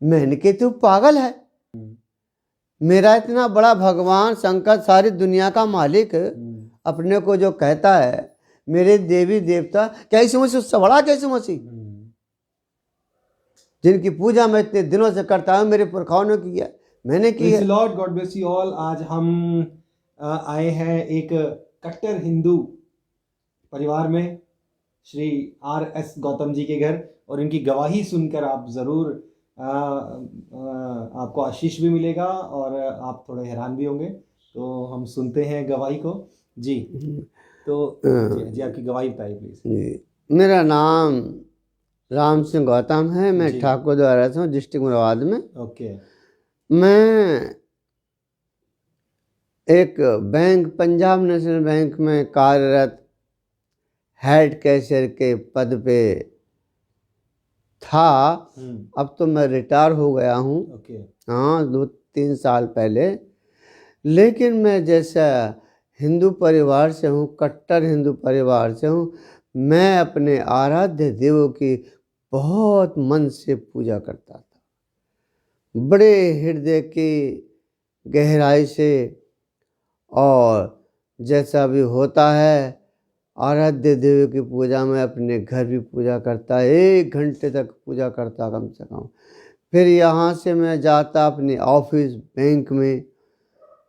मैंने कहा तू पागल है, मेरा इतना बड़ा भगवान शंकर सारी दुनिया का मालिक अपने को जो कहता है मेरे देवी देवता, क्या यीशु मसीह उससे बड़ा? क्या यीशु मसीह जिनकी पूजा मैं इतने दिनों से करता हूँ, मेरे पुरखाओं ने किया, मैंने की है। Lord God bless you all. आज हम आए हैं एक कट्टर हिंदू परिवार में, श्री R.S. गौतम जी के घर, और इनकी गवाही सुनकर आप जरूर आपको आशीष भी मिलेगा और आप थोड़े हैरान भी होंगे। तो हम सुनते हैं गवाही को जी। तो जी आपकी गवाही बताइए प्लीज। जी, मेरा नाम राम सिंह गौतम है, मैं ठाकुर द्वारा से हूँ, डिस्ट्रिक्ट मुरादाबाद में। ओके। मैं एक बैंक, पंजाब नेशनल बैंक में कार्यरत हेड कैशियर के पद पे था। अब तो मैं रिटायर हो गया हूँ। हाँ, 2-3 साल पहले। लेकिन मैं जैसा हिंदू परिवार से हूँ, कट्टर हिंदू परिवार से हूँ, मैं अपने आराध्य देवों की बहुत मन से पूजा करता था, बड़े हृदय की गहराई से। और जैसा भी होता है आराध्य देव की पूजा में अपने घर भी पूजा करता, 1 घंटे तक पूजा करता कम से कम। फिर यहाँ से मैं जाता अपने ऑफिस बैंक में,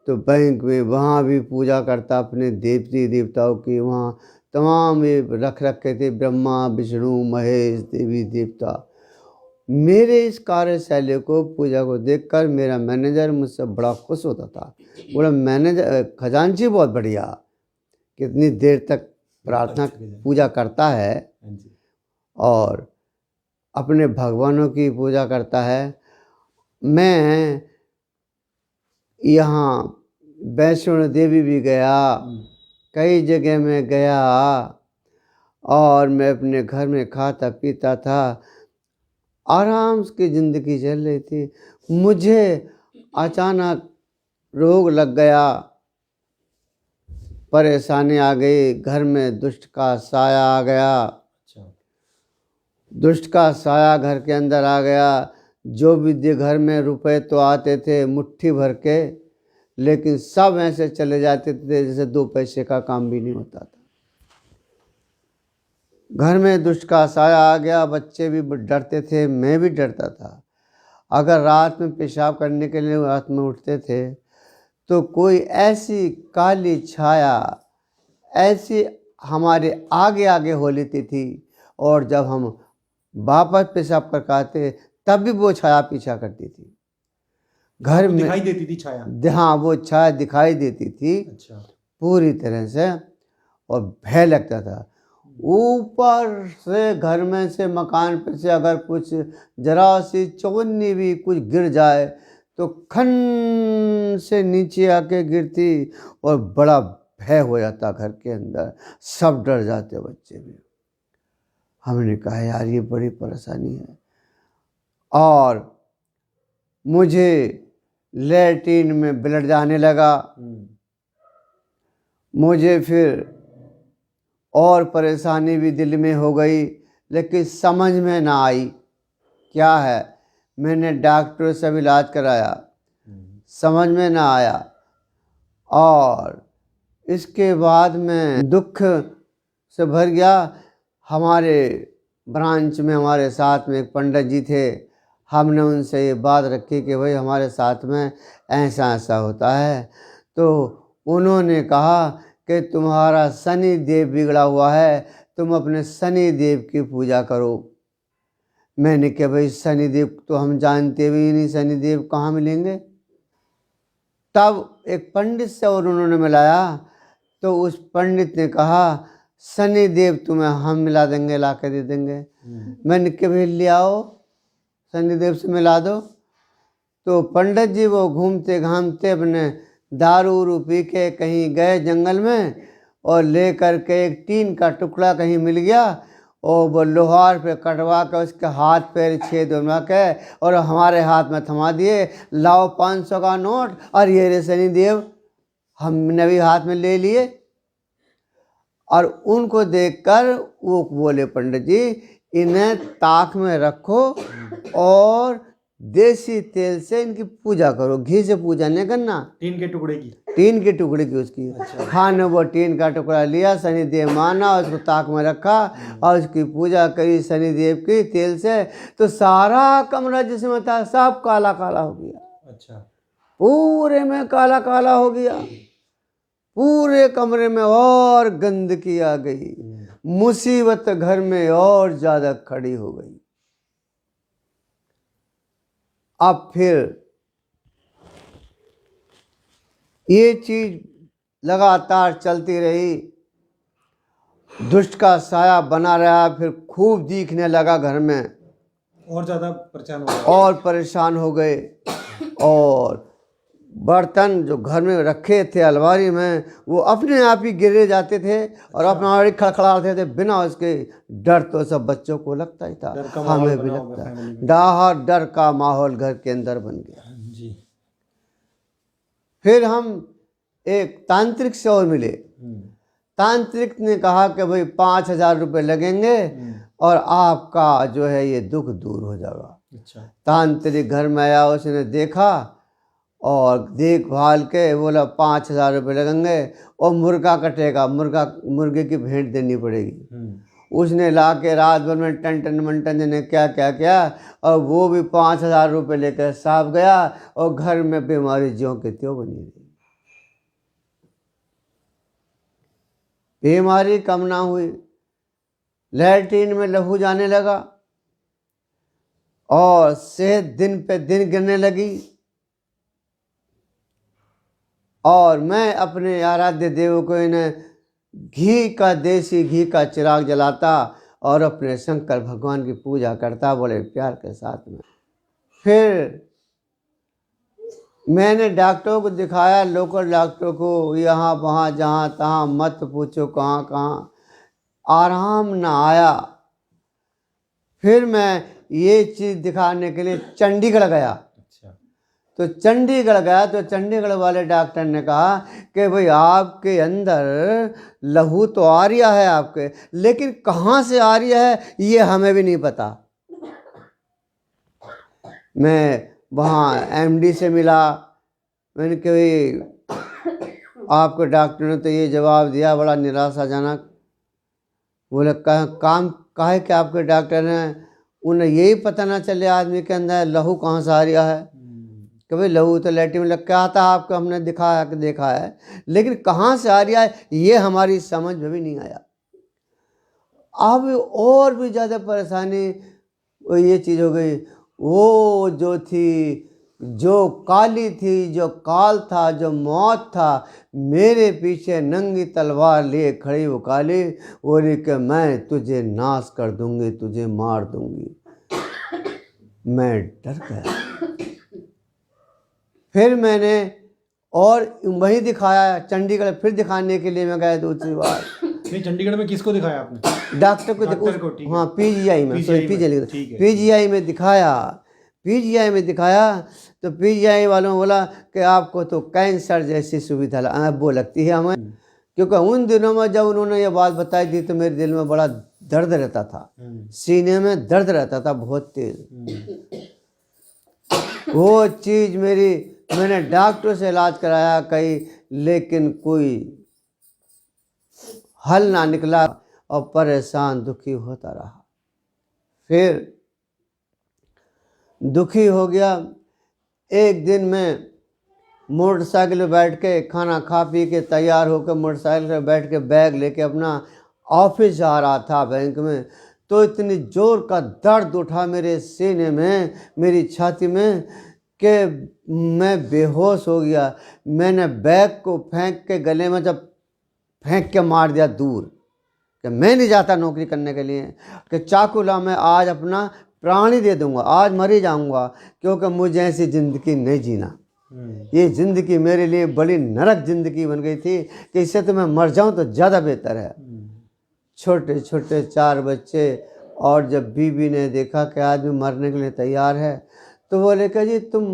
तो बैंक में वहाँ भी पूजा करता अपने देवती देवताओं की। वहाँ तमाम ये रख रखे थे, ब्रह्मा विष्णु महेश देवी देवता। मेरे इस कार्यशैली को, पूजा को देखकर मेरा मैनेजर मुझसे बड़ा खुश होता था। बोला मैनेजर खजांची बहुत बढ़िया, कितनी देर तक प्रार्थना पूजा करता है और अपने भगवानों की पूजा करता है। मैं यहाँ वैष्णो देवी भी गया, कई जगह में गया, और मैं अपने घर में खाता पीता था, आराम की ज़िंदगी चल रही थी। मुझे अचानक रोग लग गया, परेशानी आ गई, घर में दुष्ट का साया आ गया। दुष्ट का साया घर के अंदर आ गया। जो भी घर में रुपए तो आते थे मुट्ठी भर के, लेकिन सब ऐसे चले जाते थे जैसे 2 पैसे का काम भी नहीं होता था। घर में दुष्ट का साया आ गया, बच्चे भी डरते थे, मैं भी डरता था। अगर रात में पेशाब करने के लिए रात में उठते थे तो कोई ऐसी काली छाया ऐसी हमारे आगे आगे हो लेती थी, और जब हम वापस पेशाब कर आते तब भी वो छाया पीछा करती थी। घर में दिखाई देती थी छाया? हाँ, वो छाया दिखाई देती थी। अच्छा। पूरी तरह से, और भय लगता था। ऊपर से घर में से मकान पर से अगर कुछ जरा सी चौन्नी भी कुछ गिर जाए तो खन से नीचे आके गिरती, और बड़ा भय हो जाता घर के अंदर, सब डर जाते, बच्चे भी। हमने कहा यार ये बड़ी परेशानी है। और मुझे लैट्रीन में ब्लड जाने लगा। मुझे फिर और परेशानी भी दिल में हो गई, लेकिन समझ में ना आई क्या है। मैंने डॉक्टर से भी इलाज कराया, समझ में ना आया। और इसके बाद में दुख से भर गया। हमारे ब्रांच में हमारे साथ में एक पंडित जी थे, हमने उनसे ये बात रखी कि भाई हमारे साथ में ऐसा ऐसा होता है। तो उन्होंने कहा कि तुम्हारा शनि देव बिगड़ा हुआ है, तुम अपने शनि देव की पूजा करो। मैंने कहा भाई शनि देव तो हम जानते भी नहीं, शनि देव कहाँ मिलेंगे। तब एक पंडित से और उन्होंने मिलाया, तो उस पंडित ने कहा शनि देव तुम्हें हम मिला देंगे, ला के दे देंगे। मैंने कहा भाई ले आओ, शनि देव से मिला दो। तो पंडित जी वो घूमते घामते अपने दारू उरू पी के कहीं गए जंगल में, और ले कर के एक टीन का टुकड़ा कहीं मिल गया, और वो लोहार पे कटवा के उसके हाथ पैर छेद बनवा के और हमारे हाथ में थमा दिए, लाओ 500 का नोट और ये रे शनि देव। हमने भी हाथ में ले लिए, और उनको देखकर वो बोले पंडित जी इन्हें ताक में रखो और देसी तेल से इनकी पूजा करो, घी से पूजा नहीं करना। टीन के टुकड़े की? टीन के टुकड़े की उसकी। अच्छा। हाँ ने वो टीन का टुकड़ा लिया, शनिदेव माना, उसको ताक में रखा और उसकी पूजा करी शनिदेव की तेल से, तो सारा कमरा जिसमें था सब काला काला हो गया। अच्छा। पूरे में काला काला हो गया, पूरे कमरे में और गंदगी आ गई, मुसीबत घर में और ज्यादा खड़ी हो गई। अब फिर ये चीज लगातार चलती रही, दुष्ट का साया बना रहा, फिर खूब दिखने लगा घर में, और ज्यादा परेशान हो गए। और परेशान हो गए। और बर्तन जो घर में रखे थे अलमारी में, वो अपने आप ही गिरे जाते थे और अपना आप ही खड़खड़ाते थे बिना उसके। डर तो सब बच्चों को लगता ही था, हमें भी लगता। डर का माहौल घर के अंदर बन गया जी। फिर हम एक तांत्रिक से और मिले। तांत्रिक ने कहा कि भाई 5,000 रुपये लगेंगे और आपका जो है ये दुख दूर हो जाएगा। अच्छा। तांत्रिक घर में आया, उसने देखा और देखभाल के बोला 5,000 रुपये लगेंगे और मुर्गा कटेगा, मुर्गे की भेंट देनी पड़ेगी। उसने ला के रात भर में टन मंटन ने क्या क्या किया और वो भी 5,000 रुपये लेकर साफ गया और घर में बीमारी ज्यों के त्यों बनी रही। बीमारी कम ना हुई, लैट्रीन में लहू जाने लगा और सेहत दिन पे दिन गिरने लगी। और मैं अपने आराध्य देव को इन्हें देसी घी का चिराग जलाता और अपने शंकर भगवान की पूजा करता बड़े प्यार के साथ में। फिर मैंने डॉक्टरों को दिखाया, लोकल डॉक्टरों को, यहाँ वहाँ जहाँ तहाँ, मत पूछो कहाँ कहाँ, आराम ना आया। फिर मैं ये चीज़ दिखाने के लिए चंडीगढ़ गया। तो चंडीगढ़ गया तो चंडीगढ़ वाले डॉक्टर ने कहा कि भाई आपके अंदर लहू तो आ रहा है आपके, लेकिन कहाँ से आ रही है ये हमें भी नहीं पता। मैं वहाँ एमडी से मिला, मैंने कहा आपके डॉक्टर ने तो ये जवाब दिया बड़ा निराशाजनक। बोले काम काहे कि आपके डॉक्टर ने, उन्हें यही पता ना चले आदमी के अंदर लहू कहाँ से आ रहा है। कि भाई लहू तो लैट्रिन में लग के आता है, आपको हमने दिखाया कि देखा है, लेकिन कहाँ से आ रहा है ये हमारी समझ में भी नहीं आया। अब और भी ज़्यादा परेशानी ये चीज़ हो गई। वो जो थी, जो काली थी, जो काल था, जो मौत था, मेरे पीछे नंगी तलवार लिए खड़ी वो काली, बोली कि मैं तुझे नाश कर दूंगी, तुझे मार दूंगी। मैं डर गया। फिर मैंने और वहीं दिखाया चंडीगढ़, फिर दिखाने के लिए मैं गया दूसरी बार। नहीं, चंडीगढ़ में किसको दिखाया आपने? डॉक्टर को। हाँ, पीजीआई में पीजीआई में दिखाया। पीजीआई में दिखाया तो पीजीआई वालों ने बोला कि आपको तो कैंसर जैसी सुविधा वो लगती है हमें। क्योंकि उन दिनों में जब उन्होंने ये बात बताई थी तो मेरे दिल में बड़ा दर्द रहता था, सीने में दर्द रहता था बहुत तेज। वो चीज़ मैंने डॉक्टर से इलाज कराया कहीं, लेकिन कोई हल ना निकला और परेशान दुखी होता रहा। फिर दुखी हो गया। एक दिन मैं मोटरसाइकिल पर बैठ के खाना खा पी के तैयार होकर मोटरसाइकिल पर बैठ के बैग लेके अपना ऑफिस जा रहा था बैंक में, तो इतनी जोर का दर्द उठा मेरे सीने में, मेरी छाती में, कि मैं बेहोश हो गया। मैंने बैग को फेंक के गले में जब फेंक के मार दिया दूर, कि मैं नहीं जाता नौकरी करने के लिए, कि चाकू ला मैं आज अपना प्राण ही दे दूंगा, आज मर ही जाऊंगा, क्योंकि मुझे ऐसी ज़िंदगी नहीं जीना। ये ज़िंदगी मेरे लिए बड़ी नरक ज़िंदगी बन गई थी कि इससे तो मैं मर जाऊं तो ज़्यादा बेहतर है। छोटे छोटे 4 बच्चे, और जब बीवी ने देखा कि आदमी मरने के लिए तैयार है तो बोले कि जी तुम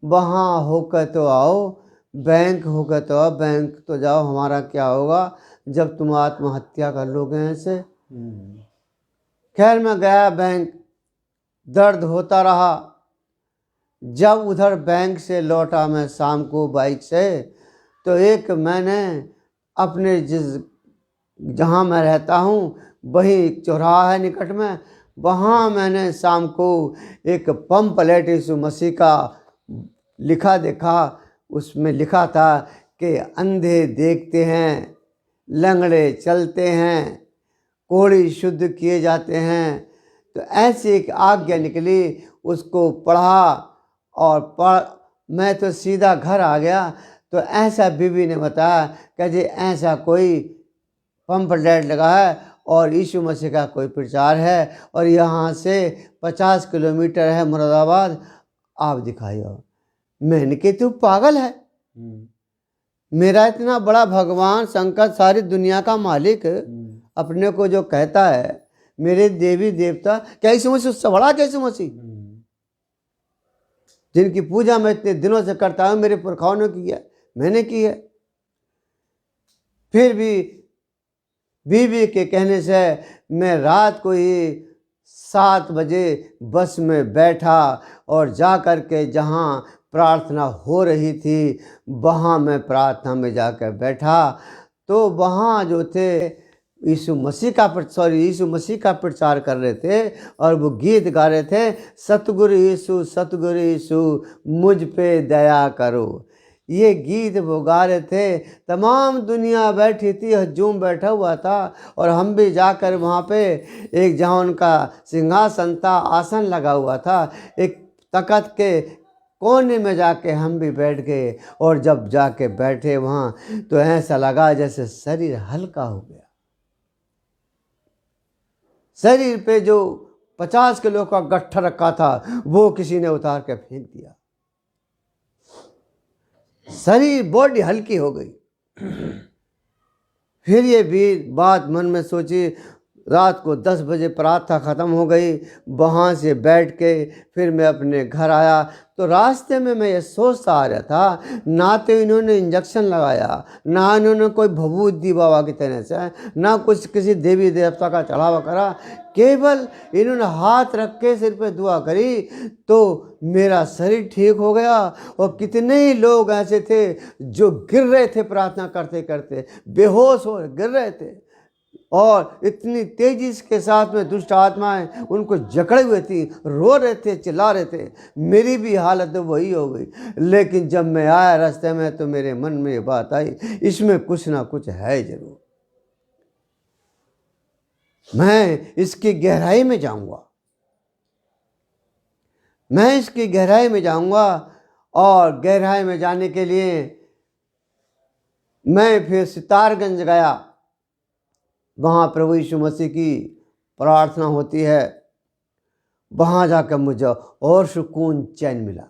वहाँ होकर तो आओ, बैंक होकर तो आओ, बैंक तो जाओ, हमारा क्या होगा जब तुम आत्महत्या कर लोगे ऐसे। खैर मैं गया बैंक, दर्द होता रहा, जब उधर बैंक से लौटा मैं शाम को बाइक से, तो एक मैंने अपने जहाँ मैं रहता हूँ वही चौराहा है निकट में, वहाँ मैंने शाम को एक पंपलेट यीशु मसीह का लिखा देखा। उसमें लिखा था कि अंधे देखते हैं, लंगड़े चलते हैं, कोढ़ी शुद्ध किए जाते हैं। तो ऐसी एक आज्ञा निकली, उसको पढ़ा और मैं तो सीधा घर आ गया। तो ऐसा बीवी ने बताया कि जी ऐसा कोई पंपलेट लगा है और यीशु मसीह का कोई प्रचार है और यहाँ से 50 किलोमीटर है मुरादाबाद, आप दिखाइए। मैंने कहा तू पागल है, मेरा इतना बड़ा भगवान शंकर सारी दुनिया का मालिक अपने को जो कहता है, मेरे देवी देवता, क्या यीशु मसीह उससे बड़ा? क्या यीशु मसीह जिनकी पूजा मैं इतने दिनों से करता हूँ, मेरे पुरखाओं ने की है, मैंने की है। फिर भी बीवी के कहने से मैं रात को ही 7 बजे बस में बैठा और जा कर के जहाँ प्रार्थना हो रही थी वहाँ मैं प्रार्थना में जाकर बैठा। तो वहाँ जो थे यीशु मसीह का प्रचार कर रहे थे और वो गीत गा रहे थे, सतगुरु यीशु मुझ पे दया करो। ये गीत वो गा रहे थे, तमाम दुनिया बैठी थी, हजूम बैठा हुआ था और हम भी जाकर वहाँ पे एक जहाँ उनका सिंहासन था, आसन लगा हुआ था, एक तख्त के कोने में जाके हम भी बैठ गए। और जब जाके बैठे वहाँ तो ऐसा लगा जैसे शरीर हल्का हो गया। शरीर पे जो 50 किलो का गट्ठा रखा था वो किसी ने उतार के फेंक दिया, शरीर बॉडी हल्की हो गई। फिर ये भी बात मन में सोची, रात को 10 बजे प्रार्थना ख़त्म हो गई। वहाँ से बैठ के फिर मैं अपने घर आया तो रास्ते में मैं ये सोचता आ रहा था, ना तो इन्होंने इंजेक्शन लगाया, ना इन्होंने कोई भभूत दी बाबा की तरह से, ना कुछ किसी देवी देवता का चढ़ावा करा, केवल इन्होंने हाथ रख के सिर पे दुआ करी तो मेरा शरीर ठीक हो गया। और कितने ही लोग ऐसे थे जो गिर रहे थे प्रार्थना करते करते, बेहोश हो गिर रहे थे और इतनी तेजी के साथ में दुष्ट आत्माएं उनको जकड़े हुए थी, रो रहे थे, चिल्ला रहे थे। मेरी भी हालत वही हो गई। लेकिन जब मैं आया रास्ते में तो मेरे मन में ये बात आई, इसमें कुछ ना कुछ है जरूर, मैं इसकी गहराई में जाऊंगा, मैं इसकी गहराई में जाऊंगा। और गहराई में जाने के लिए मैं फिर सितारगंज गया, वहाँ प्रभु यीशु मसीह की प्रार्थना होती है। वहाँ जाकर मुझे और सुकून चैन मिला।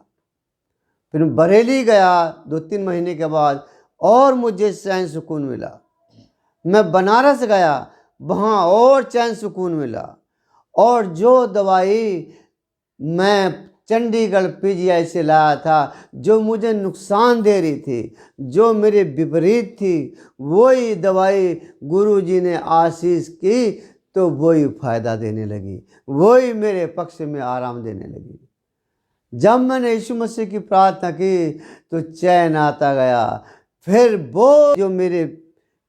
फिर बरेली गया 2-3 महीने के बाद और मुझे चैन सुकून मिला। मैं बनारस गया, वहाँ और चैन सुकून मिला। और जो दवाई मैं चंडीगढ़ पीजीआई से लाया था, जो मुझे नुकसान दे रही थी, जो मेरे विपरीत थी, वही दवाई गुरुजी ने आशीष की तो वही फायदा देने लगी, वही मेरे पक्ष में आराम देने लगी। जब मैंने यीशु मसीह की प्रार्थना की तो चैन आता गया। फिर वो जो मेरे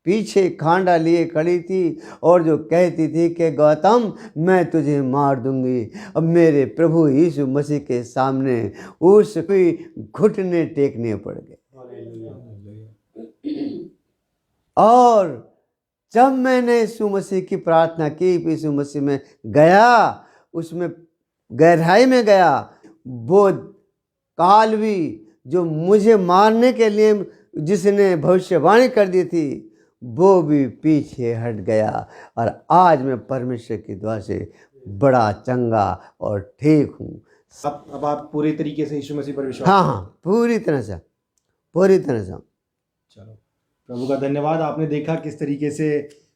पीछे खांडा लिए खड़ी थी और जो कहती थी कि गौतम मैं तुझे मार दूंगी, अब मेरे प्रभु यीशु मसीह के सामने उसकी घुटने टेकने पड़ गए। और जब मैंने यीशु मसीह की प्रार्थना की, यीशु मसीह में गया, उसमें गहराई में गया, वो कालवी जो मुझे मारने के लिए जिसने भविष्यवाणी कर दी थी वो भी पीछे हट गया। और आज मैं परमेश्वर की दुआ से बड़ा चंगा और ठीक हूँ। अब आप पूरी तरीके से यीशु मसीह पर विश्वास? हाँ, पूरी तरह से। चलो, प्रभु का धन्यवाद। आपने देखा किस तरीके से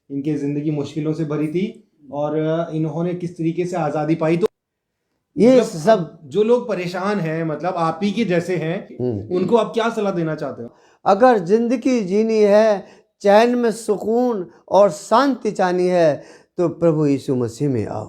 इनकी ज़िंदगी मुश्किलों से भरी थी और इन्होंने किस तरीके से आज़ादी पाई। तो ये मतलब सब जो लोग परेशान हैं, मतलब आप ही के जैसे हैं, उनको आप क्या सलाह देना चाहते हो? अगर जिंदगी जीनी है, चैन में सुकून और शांति चाहनी है तो प्रभु यीशु मसीह में आओ।